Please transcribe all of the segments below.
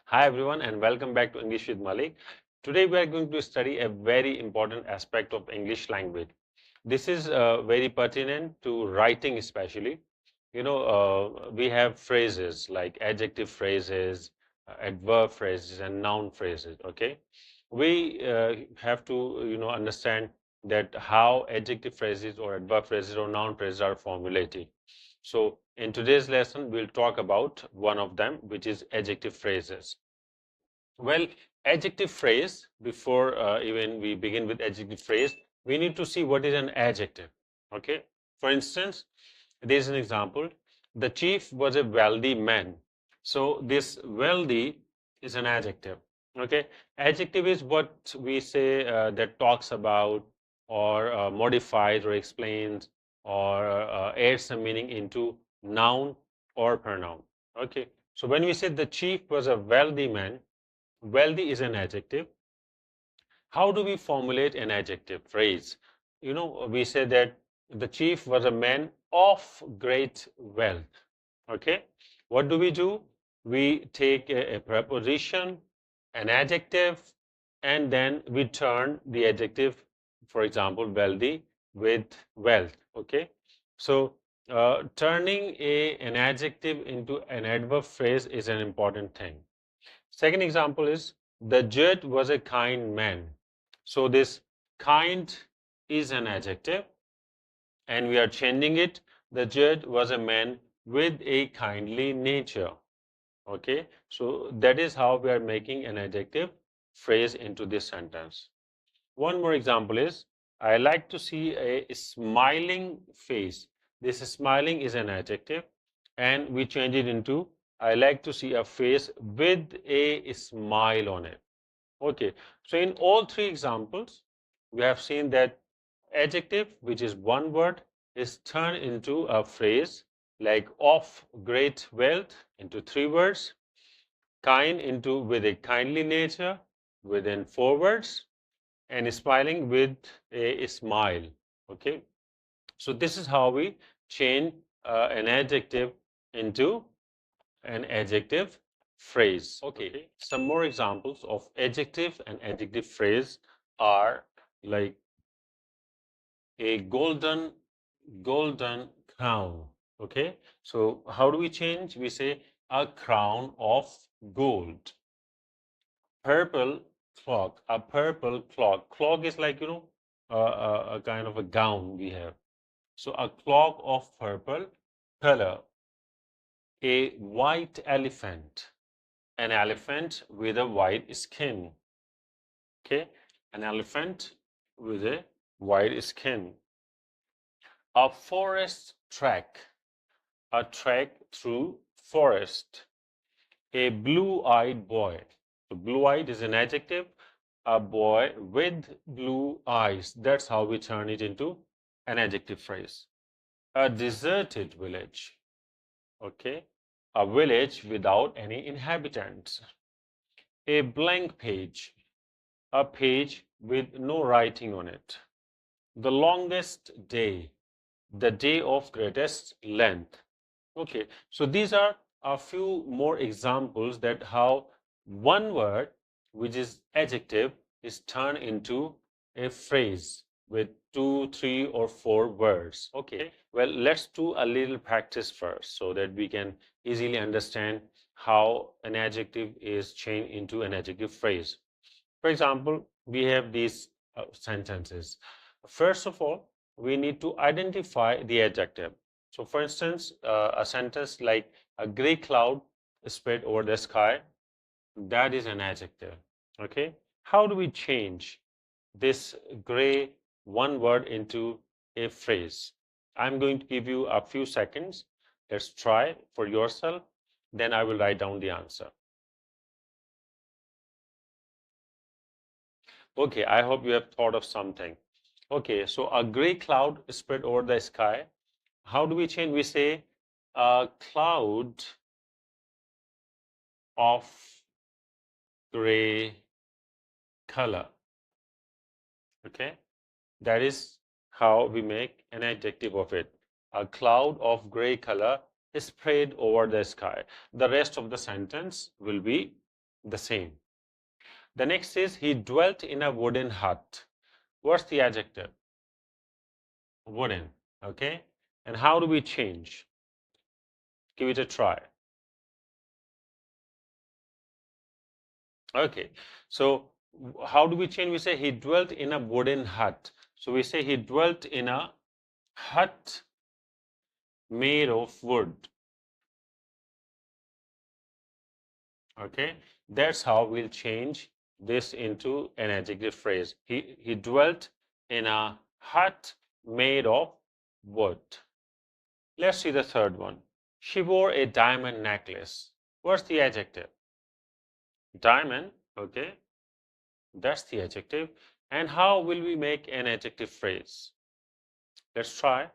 Hi everyone and welcome back to English with Malik. Today we are going to study a very important aspect of English language. This is very pertinent to writing especially. We have phrases like adjective phrases, adverb phrases and noun phrases, okay? We have to, understand that how adjective phrases or adverb phrases or noun phrases are formulated. So in today's lesson, we'll talk about one of them, which is adjective phrases. Well, adjective phrase, before even we begin with adjective phrase, we need to see what is an adjective. Okay. For instance, there's an example. The chief was a wealthy man. So this wealthy is an adjective. Okay. Adjective is what we say that talks about or modifies or explains or adds some meaning into noun or pronoun. Okay. So when we say the chief was a wealthy man, wealthy is an adjective. How do we formulate an adjective phrase? We say that the chief was a man of great wealth. Okay. What do? We take a preposition, an adjective, and then we turn the adjective, for example, wealthy with wealth. Okay. So turning an adjective into an adverb phrase is an important thing. Second example is the judge was a kind man. So this kind is an adjective and we are changing it. The judge was a man with a kindly nature. Okay, so that is how we are making an adjective phrase into this sentence. One more example is I like to see a smiling face. This smiling is an adjective and we change it into I like to see a face with a smile on it. Okay, so in all three examples, we have seen that adjective, which is one word, is turned into a phrase like of great wealth into three words, kind into with a kindly nature within four words, and smiling with a smile. Okay, so this is how we change an adjective into an adjective phrase. Okay, some more examples of adjective and adjective phrase are like a golden crown. Okay, so how do we change? We say a crown of gold. Purple clock, a purple clock. Clock is like, a kind of a gown we have. So a clock of purple color. A white elephant. An elephant with a white skin. Okay, an elephant with a white skin. A forest track. A track through forest. A blue-eyed boy. So blue-eyed is an adjective. A boy with blue eyes. That's how we turn it into an adjective phrase. A deserted village. Okay. A village without any inhabitants. A blank page. A page with no writing on it. The longest day. The day of greatest length. Okay. So these are a few more examples that how one word, which is adjective, is turned into a phrase with 2, 3, or 4 words. Okay, well, let's do a little practice first so that we can easily understand how an adjective is changed into an adjective phrase. For example, we have these sentences. First of all, we need to identify the adjective. So for instance, a sentence like a gray cloud spread over the sky, that is an adjective. Okay, how do we change this gray one word into a phrase? I'm going to give you a few seconds. Let's try for yourself. Then I will write down the answer. Okay, I hope you have thought of something. Okay, so a gray cloud spread over the sky. How do we change? We say a cloud of gray color. Okay, that is how we make an adjective of it. A cloud of gray color spread over the sky. The rest of the sentence will be the same. The next is he dwelt in a wooden hut. What's the adjective? Wooden. Okay. And how do we change? Give it a try. Okay. So how do we change? We say he dwelt in a wooden hut. So we say he dwelt in a hut made of wood. Okay. That's how we'll change this into an adjective phrase. He dwelt in a hut made of wood. Let's see the third one. She wore a diamond necklace. What's the adjective? Diamond. Okay. That's the adjective. And how will we make an adjective phrase? Let's try.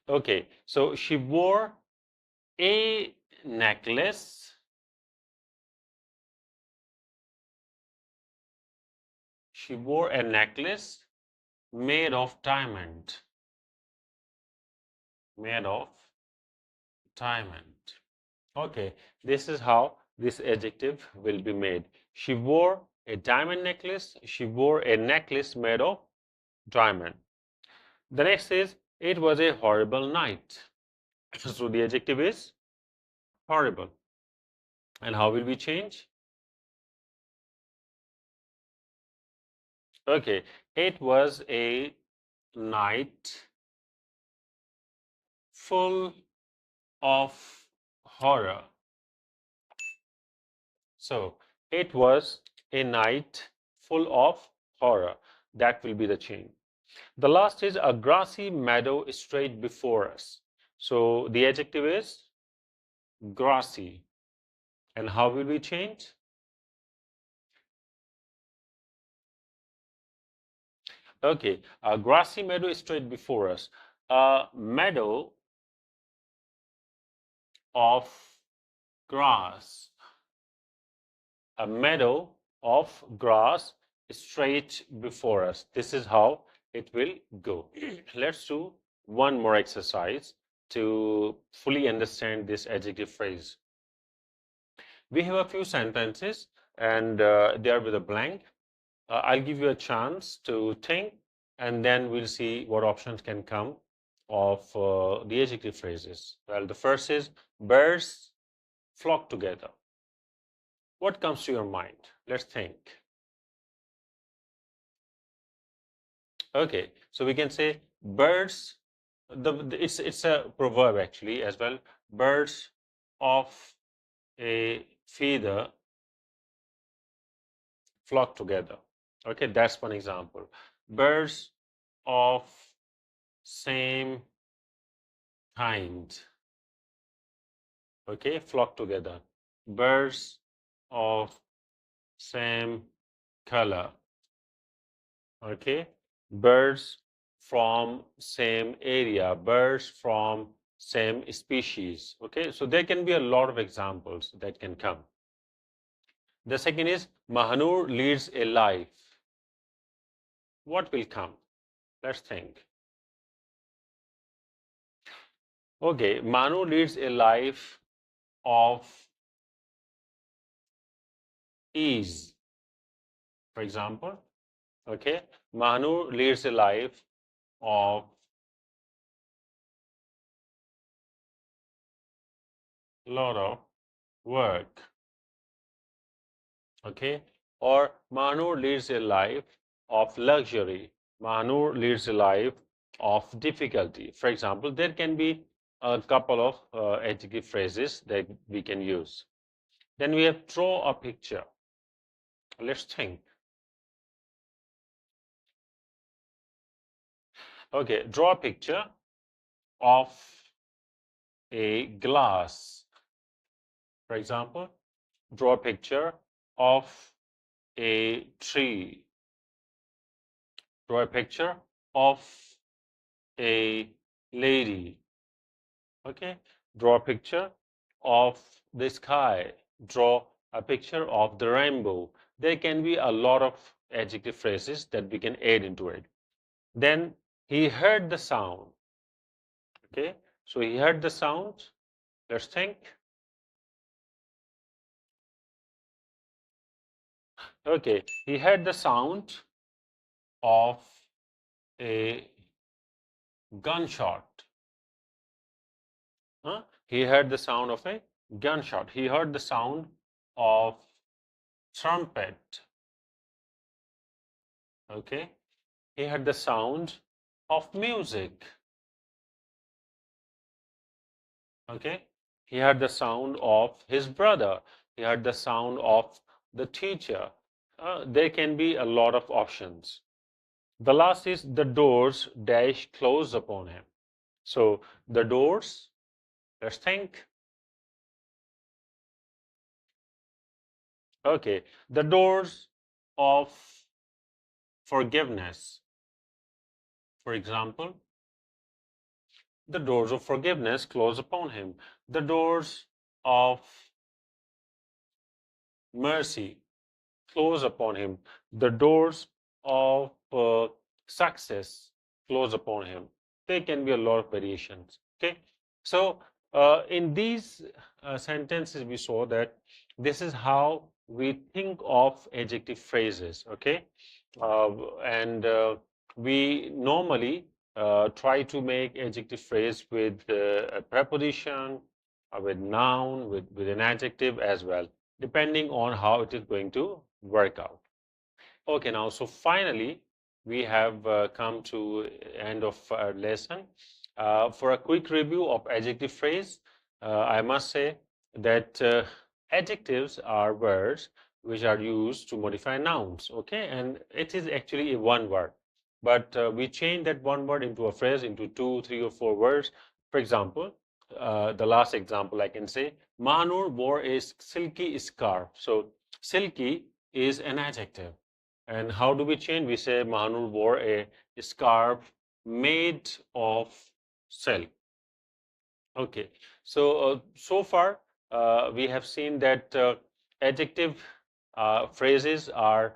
Okay. So she wore a necklace. She wore a necklace made of diamond. Made of diamond. Okay, this is how this adjective will be made. She wore a diamond necklace. She wore a necklace made of diamond. The next is, it was a horrible night. So the adjective is horrible. And how will we change? Okay, it was a night full of horror. So it was a night full of horror. That will be the change. The last is a grassy meadow straight before us. So the adjective is grassy. And how will we change? Okay, a grassy meadow is straight before us. A meadow of grass. A meadow of grass straight before us. This is how it will go. Let's do one more exercise to fully understand this adjective phrase. We have a few sentences and they are with a blank. I'll give you a chance to think and then we'll see what options can come of the adjective phrases. Well, the first is birds flock together. What comes to your mind? Let's think. Okay, so we can say birds, it's a proverb actually as well. Birds of a feather flock together. Okay, that's one example. Birds of same kind, okay, flock together. Birds of same color, okay. Birds from same area, birds from same species, okay. So there can be a lot of examples that can come. The second is Mahanur leads a life. What will come? Let's think. Okay, Manu leads a life of ease, for example. Okay, Manu leads a life of lot of work. Okay, or Manu leads a life of luxury. Manu leads a life of difficulty. For example, there can be a couple of adjective phrases that we can use. Then we have draw a picture. Let's think. Okay, draw a picture of a glass. For example, draw a picture of a tree. Draw a picture of a lady. Okay, draw a picture of the sky. Draw a picture of the rainbow. There can be a lot of adjective phrases that we can add into it. Then he heard the sound. Okay, so he heard the sound. Let's think. Okay, he heard the sound of a gunshot. Huh? He heard the sound of a gunshot. He heard the sound of trumpet. Okay. He heard the sound of music. Okay. He heard the sound of his brother. He heard the sound of the teacher. There can be a lot of options. The last is the doors dash close upon him. So the doors, let's think. Okay, the doors of forgiveness. For example, the doors of forgiveness close upon him. The doors of mercy close upon him. The doors of success close upon him. There can be a lot of variations. Okay, so in these sentences, we saw that this is how we think of adjective phrases. Okay, and we normally try to make adjective phrase with a preposition, with noun, with an adjective as well, depending on how it is going to work out. Okay, now, so finally, we have come to end of our lesson. For a quick review of adjective phrase, I must say that adjectives are words which are used to modify nouns, okay? And it is actually a one word, but we change that one word into a phrase, into two, three, or four words. For example, the last example I can say, Manur wore a silky scarf. So, silky is an adjective. And how do we change? We say Mahanur wore a scarf made of silk. Okay, so so far we have seen that adjective phrases are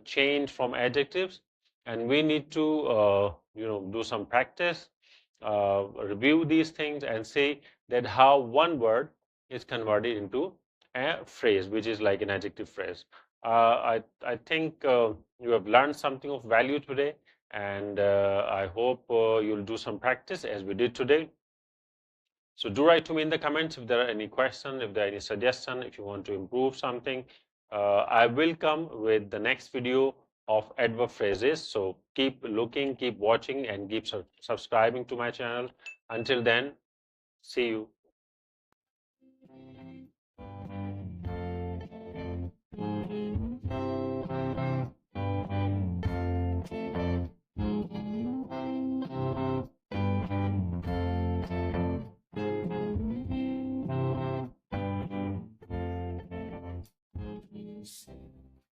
changed from adjectives, and we need to do some practice, review these things, and say that how one word is converted into a phrase, which is like an adjective phrase. I think you have learned something of value today, and I hope you'll do some practice as we did today. So do write to me in the comments if there are any questions, if there are any suggestions, if you want to improve something. I will come with the next video of adverb phrases. So keep looking, keep watching, and keep subscribing to my channel. Until then, see you.